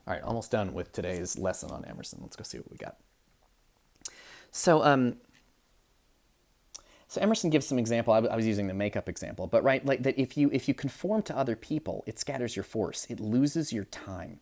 All right, almost done with today's lesson on Emerson. Let's go see what we got. So, so Emerson gives some example. I was using the makeup example, but right, like that if you conform to other people, it scatters your force. It loses your time,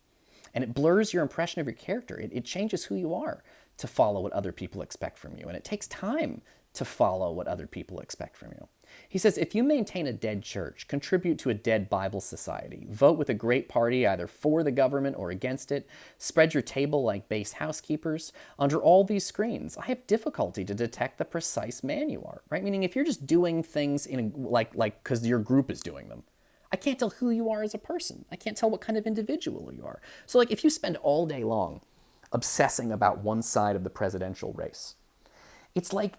and it blurs your impression of your character. It changes who you are to follow what other people expect from you, and it takes time to follow what other people expect from you. He says, if you maintain a dead church, contribute to a dead Bible society, vote with a great party either for the government or against it, spread your table like base housekeepers, under all these screens, I have difficulty to detect the precise man you are, right? Meaning if you're just doing things like because your group is doing them, I can't tell who you are as a person. I can't tell what kind of individual you are. So like if you spend all day long obsessing about one side of the presidential race, it's like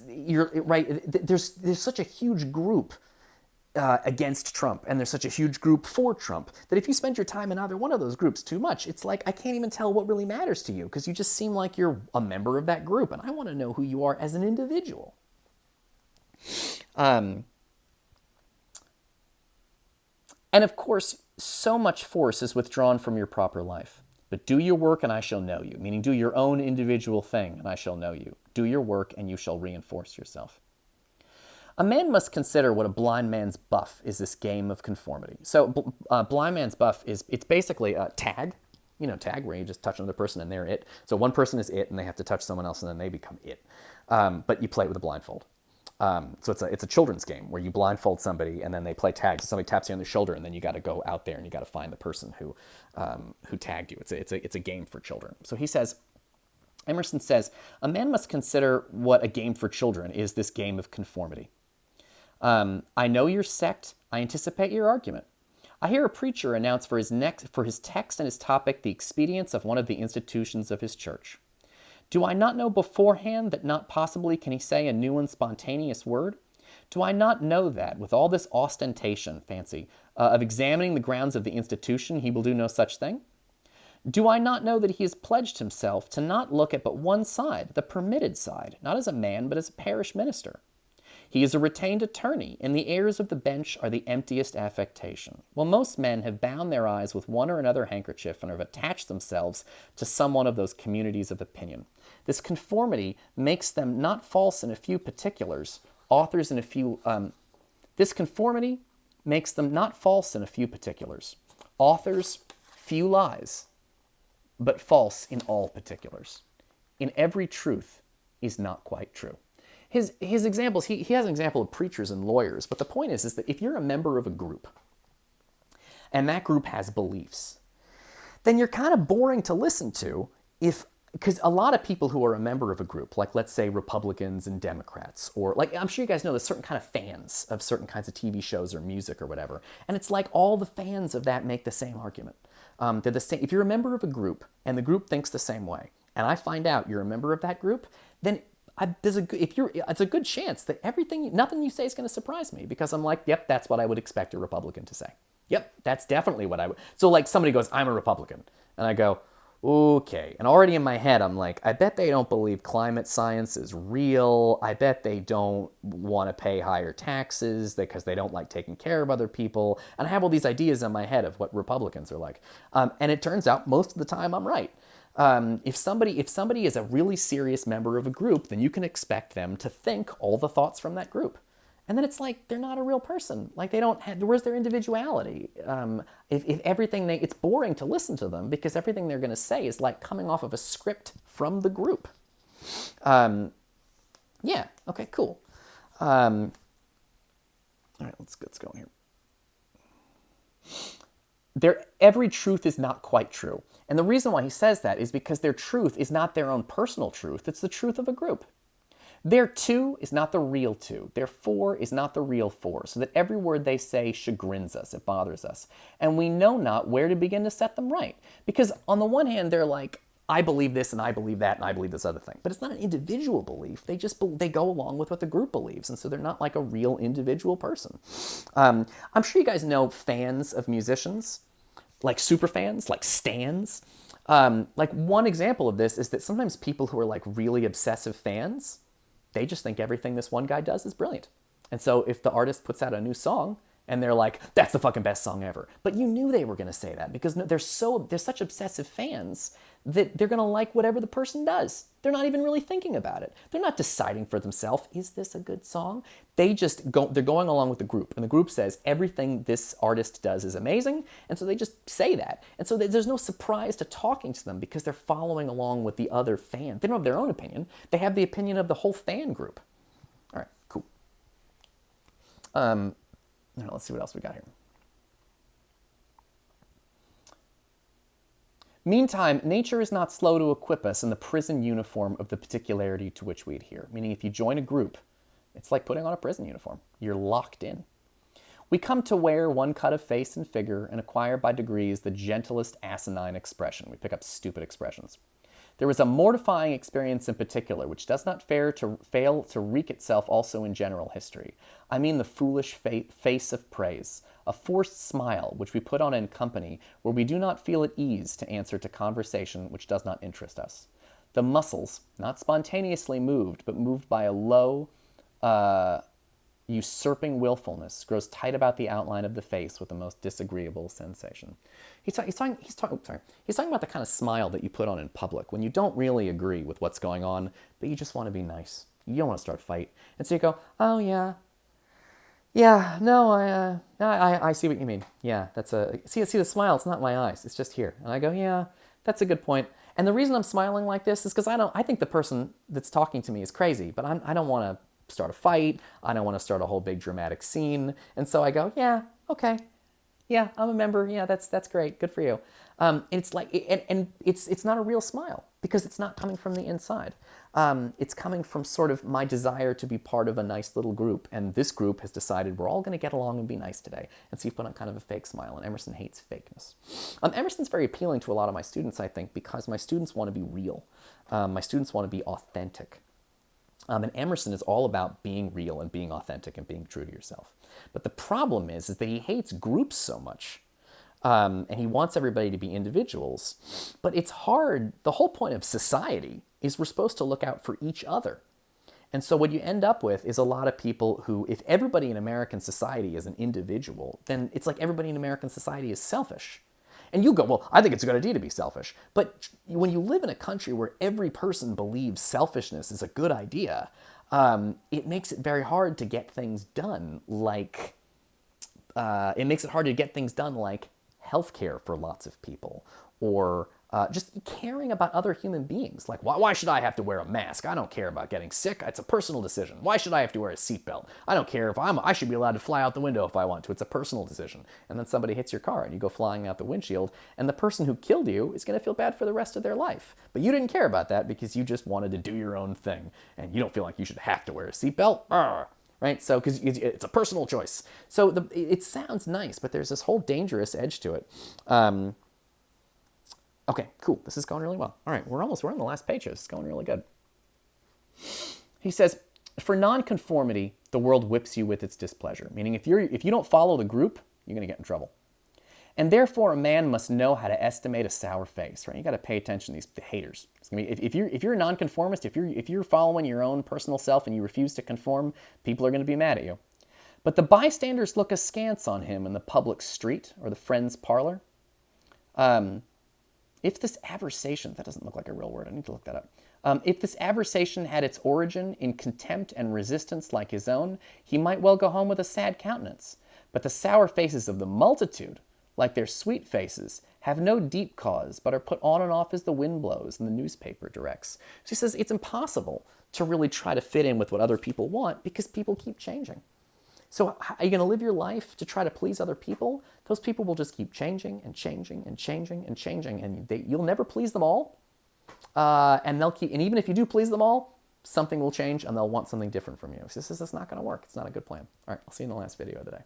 you're right. There's such a huge group against Trump, and there's such a huge group for Trump that if you spend your time in either one of those groups too much, it's like I can't even tell what really matters to you because you just seem like you're a member of that group, and I want to know who you are as an individual. And of course, so much force is withdrawn from your proper life. But do your work and I shall know you, meaning do your own individual thing and I shall know you. Do your work and you shall reinforce yourself. A man must consider what a blind man's buff is, this game of conformity. So blind man's buff it's basically a tag, tag where you just touch another person and they're it. So one person is it and they have to touch someone else and then they become it. But you play it with a blindfold. So it's a children's game where you blindfold somebody and then they play tag. So somebody taps you on the shoulder and then you got to go out there and you got to find the person who tagged you. It's a game for children. So Emerson says, a man must consider what a game for children is, this game of conformity. I know your sect. I anticipate your argument. I hear a preacher announce for his text and his topic the expedience of one of the institutions of his church. Do I not know beforehand that not possibly can he say a new and spontaneous word? Do I not know that, with all this ostentation, fancy, of examining the grounds of the institution, he will do no such thing? Do I not know that he has pledged himself to not look at but one side, the permitted side, not as a man, but as a parish minister? He is a retained attorney, and the airs of the bench are the emptiest affectation. Well, most men have bound their eyes with one or another handkerchief and have attached themselves to some one of those communities of opinion. This conformity makes them not false in a few particulars, authors in a few. This conformity makes them not false in a few particulars, authors few lies, but false in all particulars. In every truth is not quite true. His examples, he has an example of preachers and lawyers, but the point is that if you're a member of a group and that group has beliefs, then you're kind of boring to listen to because a lot of people who are a member of a group, like let's say Republicans and Democrats, or like I'm sure you guys know there's certain kind of fans of certain kinds of TV shows or music or whatever, and it's like all the fans of that make the same argument. They're the same. If you're a member of a group and the group thinks the same way, and I find out you're a member of that group, then it's a good chance that nothing you say is going to surprise me because I'm like, yep, that's what I would expect a Republican to say. Yep, that's definitely what I would. So like somebody goes, I'm a Republican, and I go, okay. And already in my head, I'm like, I bet they don't believe climate science is real. I bet they don't want to pay higher taxes because they don't like taking care of other people. And I have all these ideas in my head of what Republicans are like. And it turns out most of the time I'm right. If somebody is a really serious member of a group, then you can expect them to think all the thoughts from that group. And then it's like they're not a real person. Like they don't have, where's their individuality? If everything it's boring to listen to them because everything they're going to say is like coming off of a script from the group. Yeah. Okay. Cool. All right. Let's go in here. Every truth is not quite true. And the reason why he says that is because their truth is not their own personal truth. It's the truth of a group. Their two is not the real two. Their four is not the real four, so that every word they say chagrins us, it bothers us. And we know not where to begin to set them right. Because on the one hand, they're like, I believe this and I believe that and I believe this other thing. But it's not an individual belief. They go along with what the group believes. And so they're not like a real individual person. I'm sure you guys know fans of musicians, like super fans, like stans. Like one example of this is that sometimes people who are like really obsessive fans, they just think everything this one guy does is brilliant. And so if the artist puts out a new song And they're like, that's the fucking best song ever. But you knew they were going to say that because they're such obsessive fans that they're going to like whatever the person does. They're not even really thinking about it. They're not deciding for themselves, is this a good song? They're going along with the group. And the group says everything this artist does is amazing. And so they just say that. And so there's no surprise to talking to them because they're following along with the other fan. They don't have their own opinion. They have the opinion of the whole fan group. All right, cool. Now, let's see what else we got here. Meantime, nature is not slow to equip us in the prison uniform of the particularity to which we adhere. Meaning if you join a group, it's like putting on a prison uniform. You're locked in. We come to wear one cut of face and figure and acquire by degrees the gentlest asinine expression. We pick up stupid expressions. There is a mortifying experience in particular, which does not fail to wreak itself also in general history. I mean the foolish face of praise, a forced smile which we put on in company where we do not feel at ease to answer to conversation which does not interest us. The muscles, not spontaneously moved, but moved by a low, usurping willfulness, grows tight about the outline of the face with the most disagreeable sensation. He's talking about the kind of smile that you put on in public when you don't really agree with what's going on, but you just want to be nice. You don't want to start a fight. And so you go, oh yeah, no, I see what you mean. Yeah, see the smile, it's not my eyes, it's just here. And I go, yeah, that's a good point. And the reason I'm smiling like this is because I think the person that's talking to me is crazy, but I don't want to start a fight. I don't want to start a whole big dramatic scene. And so I go, yeah, okay. Yeah, I'm a member. Yeah, that's great. Good for you. It's like, and it's not a real smile because it's not coming from the inside. It's coming from sort of my desire to be part of a nice little group. And this group has decided we're all going to get along and be nice today. And so you put on kind of a fake smile. And Emerson hates fakeness. Emerson's very appealing to a lot of my students, I think, because my students want to be real. My students want to be authentic. And Emerson is all about being real and being authentic and being true to yourself. But the problem is that he hates groups so much. And he wants everybody to be individuals. But it's hard. The whole point of society is we're supposed to look out for each other. And so what you end up with is a lot of people who, if everybody in American society is an individual, then it's like everybody in American society is selfish. And you go, well, I think it's a good idea to be selfish. But when you live in a country where every person believes selfishness is a good idea, it makes it very hard to get things done like healthcare for lots of people, or just caring about other human beings. Like, why should I have to wear a mask? I don't care about getting sick. It's a personal decision. Why should I have to wear a seatbelt? I don't care if I should be allowed to fly out the window if I want to. It's a personal decision. And then somebody hits your car and you go flying out the windshield, and the person who killed you is going to feel bad for the rest of their life. But you didn't care about that because you just wanted to do your own thing, and you don't feel like you should have to wear a seatbelt. Right? So, because it's a personal choice. So it sounds nice, but there's this whole dangerous edge to it. Okay, cool. This is going really well. All right, we're on the last page here. This is going really good. He says, for nonconformity, the world whips you with its displeasure. Meaning if you don't follow the group, you're going to get in trouble. And therefore, a man must know how to estimate a sour face, right? You got to pay attention to these haters. It's gonna be, if you're a nonconformist, if you're following your own personal self and you refuse to conform, people are going to be mad at you. But the bystanders look askance on him in the public street or the friend's parlor. If this aversation, that doesn't look like a real word, I need to look that up. If this aversation had its origin in contempt and resistance like his own, he might well go home with a sad countenance. But the sour faces of the multitude, like their sweet faces, have no deep cause, but are put on and off as the wind blows and the newspaper directs. So he says it's impossible to really try to fit in with what other people want because people keep changing. So are you going to live your life to try to please other people? Those people will just keep changing and changing and changing and changing, and you'll never please them all. And even if you do please them all, something will change and they'll want something different from you. So this is not going to work. It's not a good plan. All right, I'll see you in the last video of the day.